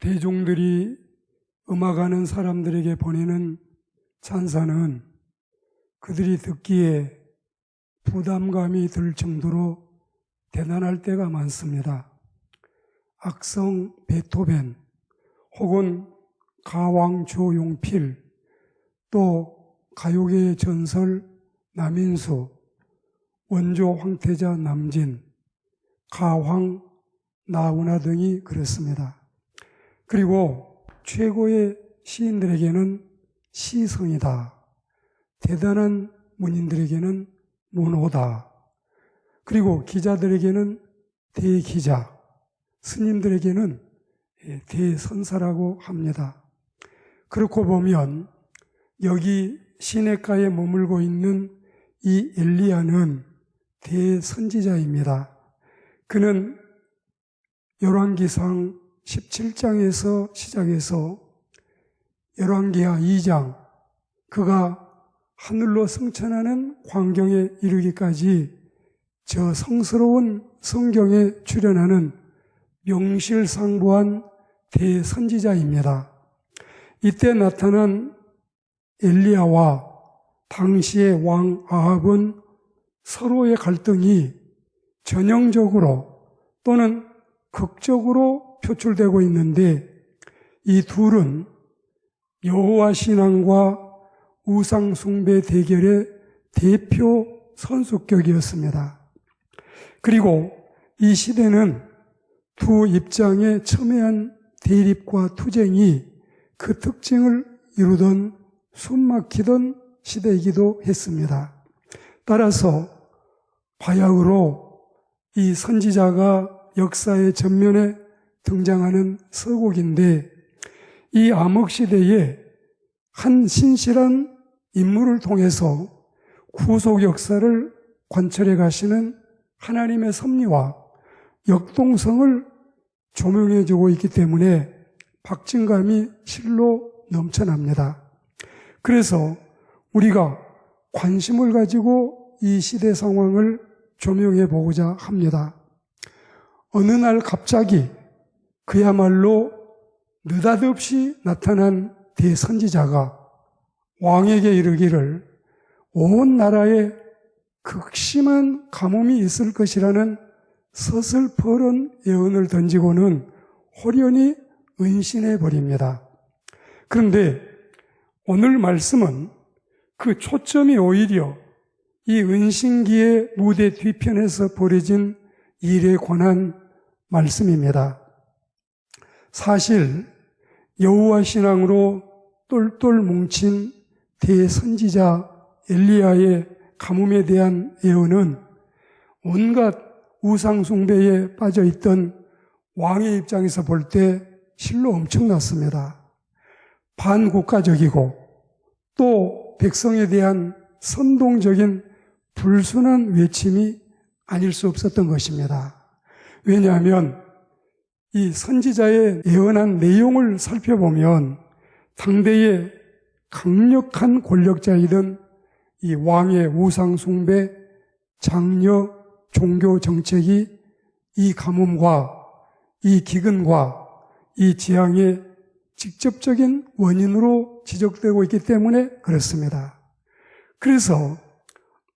대종들이 음악하는 사람들에게 보내는 찬사는 그들이 듣기에 부담감이 들 정도로 대단할 때가 많습니다. 악성 베토벤 혹은 가왕 조용필, 또 가요계의 전설 남인수, 원조 황태자 남진, 가황 나훈아 등이 그렇습니다. 그리고 최고의 시인들에게는 시성이다, 대단한 문인들에게는 문호다, 그리고 기자들에게는 대기자, 스님들에게는 대선사라고 합니다. 그렇고 보면 여기 시냇가에 머물고 있는 이 엘리야는 대선지자입니다. 그는 열왕기상 17장에서 시작해서 열왕기하 2장, 그가 하늘로 승천하는 광경에 이르기까지 저 성스러운 성경에 출연하는 명실상부한 대선지자입니다. 이때 나타난 엘리야와 당시의 왕 아합은 서로의 갈등이 전형적으로 또는 극적으로 표출되고 있는데, 이 둘은 여호와 신앙과 우상 숭배 대결의 대표 선수격이었습니다. 그리고 이 시대는 두 입장의 첨예한 대립과 투쟁이 그 특징을 이루던 숨막히던 시대이기도 했습니다. 따라서 바야흐로 이 선지자가 역사의 전면에 등장하는 서곡인데, 이 암흑시대에 한 신실한 인물을 통해서 구속 역사를 관철해 가시는 하나님의 섭리와 역동성을 조명해 주고 있기 때문에 박진감이 실로 넘쳐납니다. 그래서 우리가 관심을 가지고 이 시대 상황을 조명해 보고자 합니다. 어느 날 갑자기 그야말로 느닷없이 나타난 대선지자가 왕에게 이르기를 온 나라에 극심한 가뭄이 있을 것이라는 서슬퍼런 예언을 던지고는 호련히 은신해 버립니다. 그런데 오늘 말씀은 그 초점이 오히려 이 은신기의 무대 뒤편에서 벌어진 일에 관한 말씀입니다. 사실 여호와 신앙으로 똘똘 뭉친 대선지자 엘리야의 가뭄에 대한 예언은 온갖 우상 숭배에 빠져있던 왕의 입장에서 볼 때 실로 엄청났습니다. 반국가적이고 또 백성에 대한 선동적인 불순한 외침이 아닐 수 없었던 것입니다. 왜냐하면 이 선지자의 예언한 내용을 살펴보면 당대의 강력한 권력자이던 이 왕의 우상 숭배, 장려, 종교 정책이 이 가뭄과 이 기근과 이 재앙의 직접적인 원인으로 지적되고 있기 때문에 그렇습니다. 그래서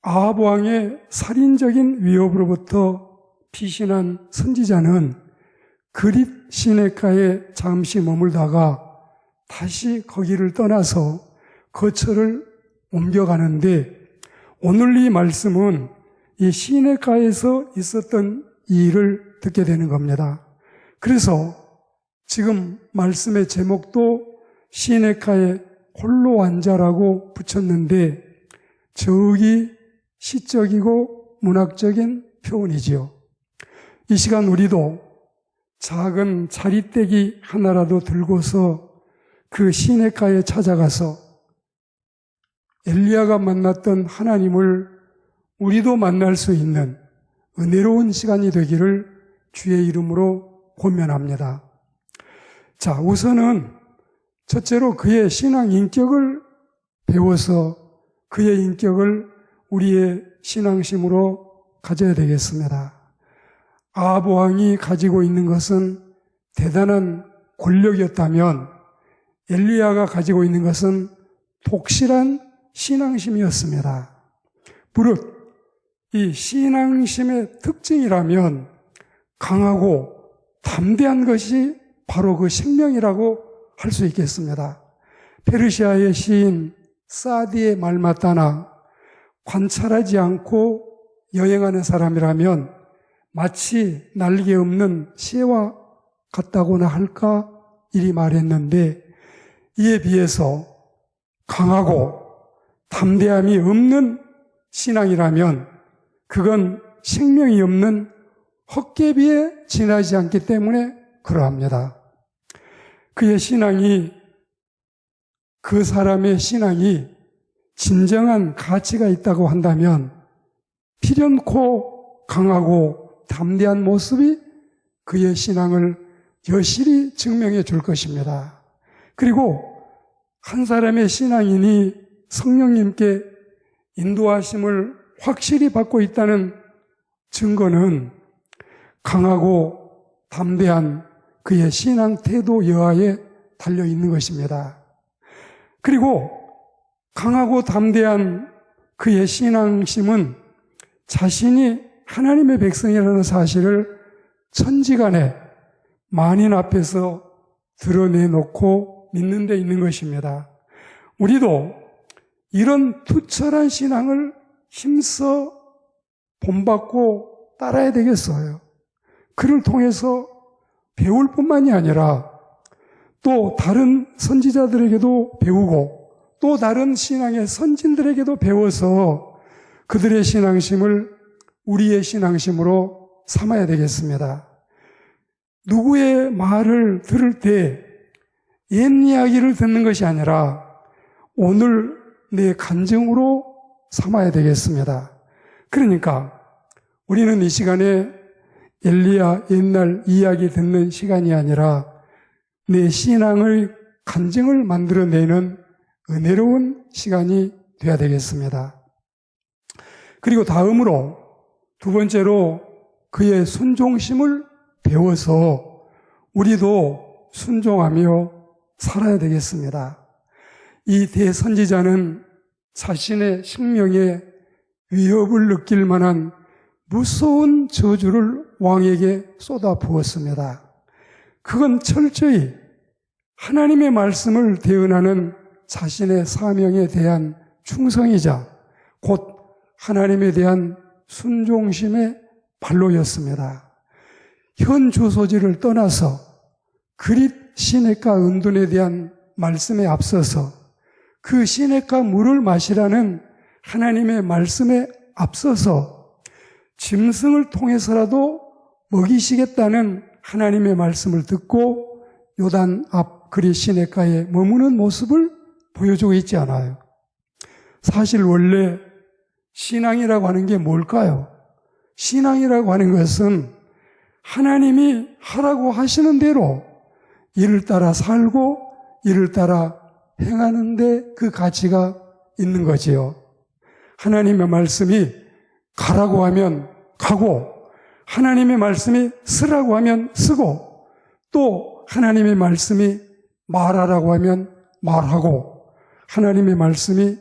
아합 왕의 살인적인 위협으로부터 피신한 선지자는 그릿 시내가에 잠시 머물다가 다시 거기를 떠나서 거처를 옮겨가는데, 오늘 이 말씀은 이 시내가에서 있었던 이 일을 듣게 되는 겁니다. 그래서 지금 말씀의 제목도 시내가에 홀로 앉아라고 붙였는데, 저기 시적이고 문학적인 표현이지요. 이 시간 우리도 작은 자리떼기 하나라도 들고서 그 시내가에 찾아가서 엘리야가 만났던 하나님을 우리도 만날 수 있는 은혜로운 시간이 되기를 주의 이름으로 권면합니다. 자, 우선은 첫째로 그의 신앙 인격을 배워서 그의 인격을 우리의 신앙심으로 가져야 되겠습니다. 아합 왕이 가지고 있는 것은 대단한 권력이었다면 엘리야가 가지고 있는 것은 독실한 신앙심이었습니다. 무릇 이 신앙심의 특징이라면 강하고 담대한 것이 바로 그 생명이라고 할 수 있겠습니다. 페르시아의 시인 사디의 말 맞다나 관찰하지 않고 여행하는 사람이라면 마치 날개 없는 새와 같다고나 할까 이리 말했는데, 이에 비해서 강하고 담대함이 없는 신앙이라면 그건 생명이 없는 헛개비에 지나지 않기 때문에 그러합니다. 그 사람의 신앙이 진정한 가치가 있다고 한다면 필연코 강하고 담대한 모습이 그의 신앙을 여실히 증명해 줄 것입니다. 그리고 한 사람의 신앙인이 성령님께 인도하심을 확실히 받고 있다는 증거는 강하고 담대한 그의 신앙 태도 여하에 달려 있는 것입니다. 그리고 강하고 담대한 그의 신앙심은 자신이 하나님의 백성이라는 사실을 천지간에 만인 앞에서 드러내놓고 믿는 데 있는 것입니다. 우리도 이런 투철한 신앙을 힘써 본받고 따라야 되겠어요. 그를 통해서 배울 뿐만이 아니라 또 다른 선지자들에게도 배우고 또 다른 신앙의 선진들에게도 배워서 그들의 신앙심을 우리의 신앙심으로 삼아야 되겠습니다. 누구의 말을 들을 때 옛 이야기를 듣는 것이 아니라 오늘 내 간증으로 삼아야 되겠습니다. 그러니까 우리는 이 시간에 엘리야 옛날 이야기 듣는 시간이 아니라 내 신앙의 간증을 만들어내는 은혜로운 시간이 되어야 되겠습니다. 그리고 다음으로 두 번째로 그의 순종심을 배워서 우리도 순종하며 살아야 되겠습니다. 이 대선지자는 자신의 생명에 위협을 느낄 만한 무서운 저주를 왕에게 쏟아 부었습니다. 그건 철저히 하나님의 말씀을 대언하는 자신의 사명에 대한 충성이자 곧 하나님에 대한 순종심의 발로였습니다. 현 주소지를 떠나서 그릿 시냇가 은둔에 대한 말씀에 앞서서 그 시냇가 물을 마시라는 하나님의 말씀에 앞서서 짐승을 통해서라도 먹이시겠다는 하나님의 말씀을 듣고 요단 앞 그릿 시냇가에 머무는 모습을 보여주고 있지 않아요. 사실 원래 신앙이라고 하는 게 뭘까요? 신앙이라고 하는 것은 하나님이 하라고 하시는 대로 이를 따라 살고 이를 따라 행하는데 그 가치가 있는 거지요. 하나님의 말씀이 가라고 하면 가고 하나님의 말씀이 쓰라고 하면 쓰고 또 하나님의 말씀이 말하라고 하면 말하고 하나님의 말씀이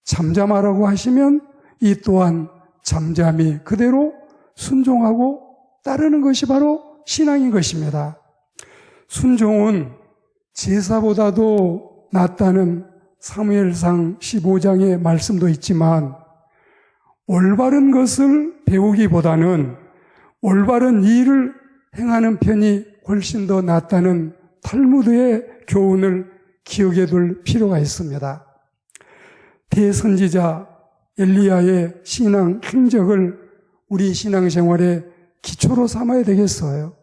잠잠하라고 하시면 이 또한 잠잠히 그대로 순종하고 따르는 것이 바로 신앙인 것입니다. 순종은 제사보다도 낫다는 사무엘상 15장의 말씀도 있지만 올바른 것을 배우기보다는 올바른 일을 행하는 편이 훨씬 더 낫다는 탈무드의 교훈을 기억해 둘 필요가 있습니다. 대선지자 엘리야의 신앙 행적을 우리 신앙생활의 기초로 삼아야 되겠어요.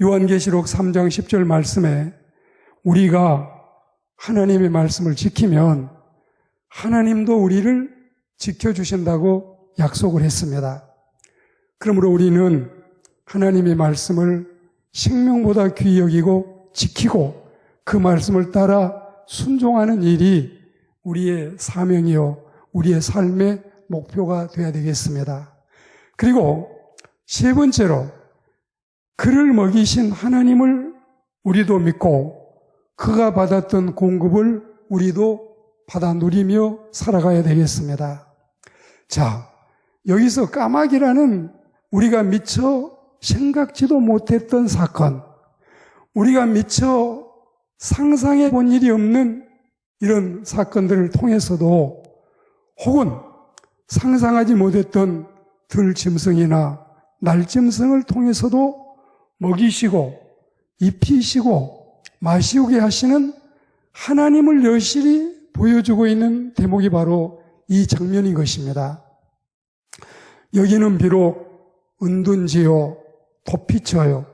요한계시록 3장 10절 말씀에 우리가 하나님의 말씀을 지키면 하나님도 우리를 지켜주신다고 약속을 했습니다. 그러므로 우리는 하나님의 말씀을 생명보다 귀히 여기고 지키고 그 말씀을 따라 순종하는 일이 우리의 사명이요 우리의 삶의 목표가 되어야 되겠습니다. 그리고 세 번째로 그를 먹이신 하나님을 우리도 믿고 그가 받았던 공급을 우리도 받아 누리며 살아가야 되겠습니다. 자, 여기서 까마귀라는 우리가 미처 생각지도 못했던 사건, 우리가 미처 상상해 본 일이 없는 이런 사건들을 통해서도 혹은 상상하지 못했던 들짐승이나 날짐승을 통해서도 먹이시고 입히시고 마시우게 하시는 하나님을 여실히 보여주고 있는 대목이 바로 이 장면인 것입니다. 여기는 비록 은둔지요, 도피처요,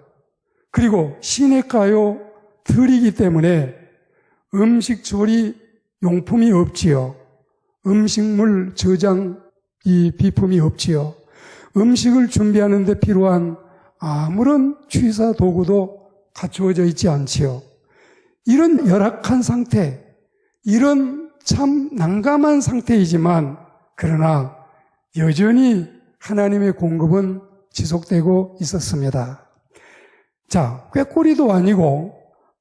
그리고 시냇가요, 들이기 때문에 음식 조리 용품이 없지요. 음식물 저장 이 비품이 없지요. 음식을 준비하는 데 필요한 아무런 취사 도구도 갖추어져 있지 않지요. 이런 열악한 상태, 이런 참 난감한 상태이지만 그러나 여전히 하나님의 공급은 지속되고 있었습니다. 자, 꾀꼬리도 아니고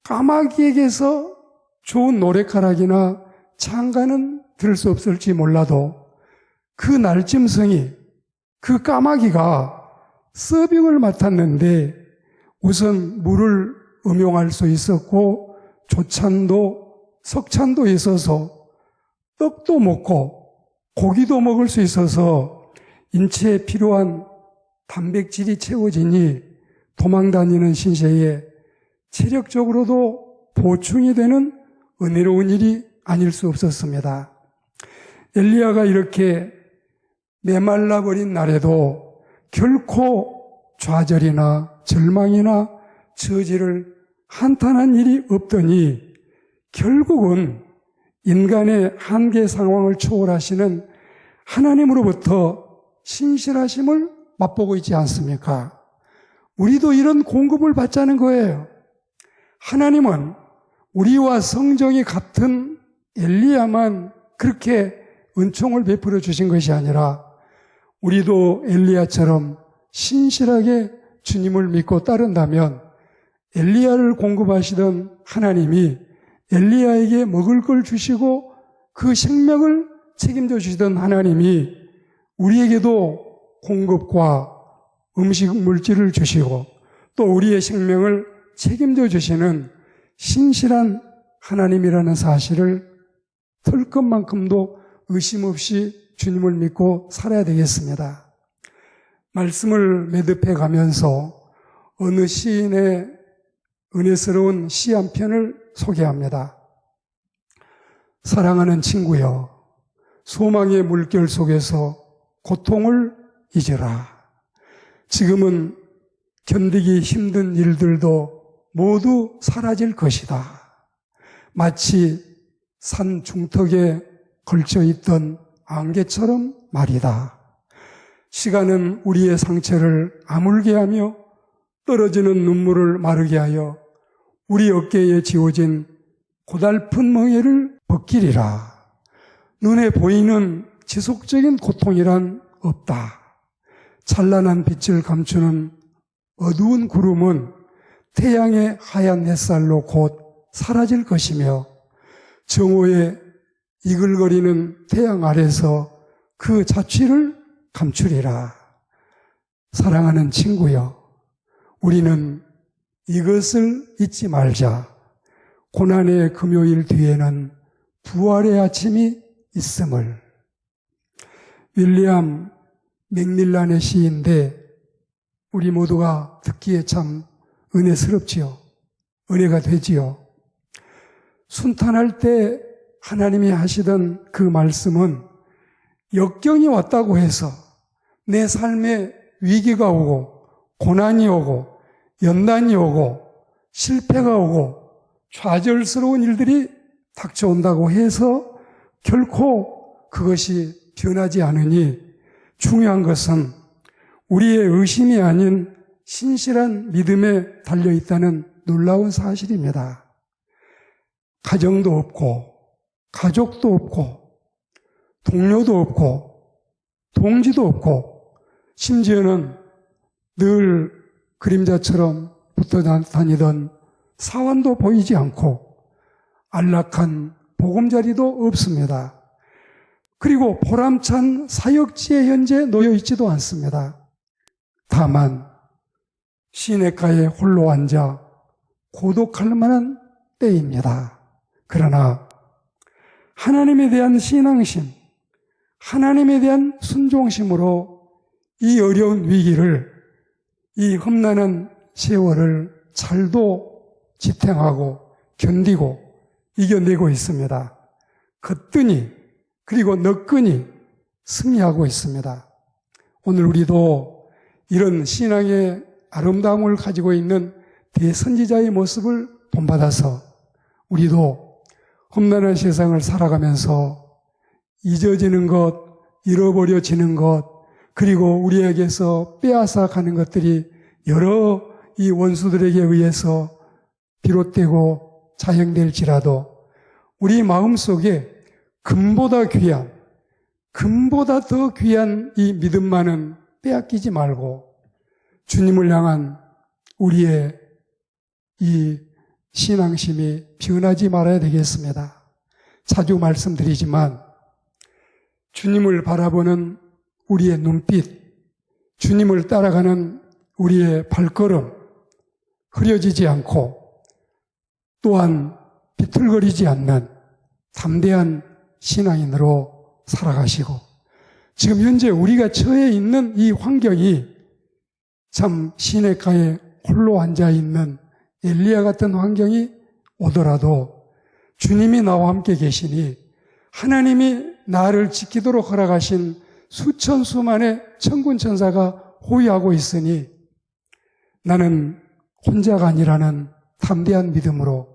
까마귀에게서 좋은 노랫가락이나 창가는 들을 수 없을지 몰라도 그 날짐승이, 그 까마귀가 서빙을 맡았는데 우선 물을 음용할 수 있었고 조찬도 석찬도 있어서 떡도 먹고 고기도 먹을 수 있어서 인체에 필요한 단백질이 채워지니 도망다니는 신세에 체력적으로도 보충이 되는 은혜로운 일이 아닐 수 없었습니다. 엘리야가 이렇게 메말라버린 날에도 결코 좌절이나 절망이나 저지를 한탄한 일이 없더니 결국은 인간의 한계 상황을 초월하시는 하나님으로부터 신실하심을 맛보고 있지 않습니까? 우리도 이런 공급을 받자는 거예요. 하나님은 우리와 성정이 같은 엘리야만 그렇게 은총을 베풀어 주신 것이 아니라 우리도 엘리야처럼 신실하게 주님을 믿고 따른다면 엘리야를 공급하시던 하나님이 엘리야에게 먹을 걸 주시고 그 생명을 책임져 주시던 하나님이 우리에게도 공급과 음식 물질을 주시고 또 우리의 생명을 책임져 주시는 신실한 하나님이라는 사실을 털 것만큼도 의심 없이 주님을 믿고 살아야 되겠습니다. 말씀을 매듭해 가면서 어느 시인의 은혜스러운 시 한 편을 소개합니다. 사랑하는 친구여, 소망의 물결 속에서 고통을 잊으라. 지금은 견디기 힘든 일들도 모두 사라질 것이다. 마치 산 중턱에 걸쳐 있던 안개처럼 말이다. 시간은 우리의 상처를 아물게 하며 떨어지는 눈물을 마르게 하여 우리 어깨에 지워진 고달픈 멍에를 벗기리라. 눈에 보이는 지속적인 고통이란 없다. 찬란한 빛을 감추는 어두운 구름은 태양의 하얀 햇살로 곧 사라질 것이며 정오에 이글거리는 태양 아래서 그 자취를 감추리라. 사랑하는 친구여, 우리는 이것을 잊지 말자. 고난의 금요일 뒤에는 부활의 아침이 있음을. 윌리엄 맥밀란의 시인데 우리 모두가 듣기에 참 은혜스럽지요. 은혜가 되지요. 순탄할 때 하나님이 하시던 그 말씀은 역경이 왔다고 해서 내 삶에 위기가 오고 고난이 오고 연단이 오고 실패가 오고 좌절스러운 일들이 닥쳐온다고 해서 결코 그것이 변하지 않으니 중요한 것은 우리의 의심이 아닌 신실한 믿음에 달려있다는 놀라운 사실입니다. 가정도 없고 가족도 없고 동료도 없고 동지도 없고 심지어는 늘 그림자처럼 붙어 다니던 사원도 보이지 않고 안락한 보금자리도 없습니다. 그리고 보람찬 사역지에 현재 놓여 있지도 않습니다. 다만 시냇가에 홀로 앉아 고독할 만한 때입니다. 그러나 하나님에 대한 신앙심, 하나님에 대한 순종심으로 이 어려운 위기를, 이 험난한 세월을 잘도 지탱하고 견디고 이겨내고 있습니다. 거뜬히 그리고 너끈히 승리하고 있습니다. 오늘 우리도 이런 신앙의 아름다움을 가지고 있는 대선지자의 모습을 본받아서 우리도 험난한 세상을 살아가면서 잊어지는 것, 잃어버려지는 것, 그리고 우리에게서 빼앗아 가는 것들이 여러 이 원수들에게 의해서 비롯되고 자행될지라도 우리 마음속에 금보다 귀한, 금보다 더 귀한 이 믿음만은 빼앗기지 말고 주님을 향한 우리의 이 신앙심이 변하지 말아야 되겠습니다. 자주 말씀드리지만 주님을 바라보는 우리의 눈빛, 주님을 따라가는 우리의 발걸음 흐려지지 않고 또한 비틀거리지 않는 담대한 신앙인으로 살아가시고 지금 현재 우리가 처해 있는 이 환경이 참 시냇가에 홀로 앉아있는 엘리야 같은 환경이 오더라도 주님이 나와 함께 계시니 하나님이 나를 지키도록 허락하신 수천 수만의 천군 천사가 호위하고 있으니 나는 혼자가 아니라는 담대한 믿음으로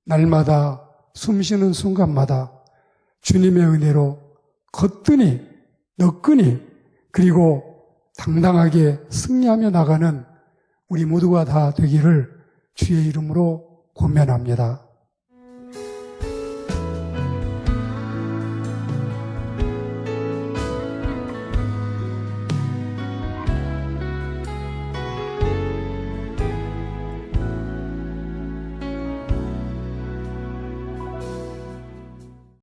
날마다 숨쉬는 순간마다 주님의 은혜로 거뜬히 너끈히 그리고 당당하게 승리하며 나가는 우리 모두가 다 되기를 주의 이름으로 권면합니다.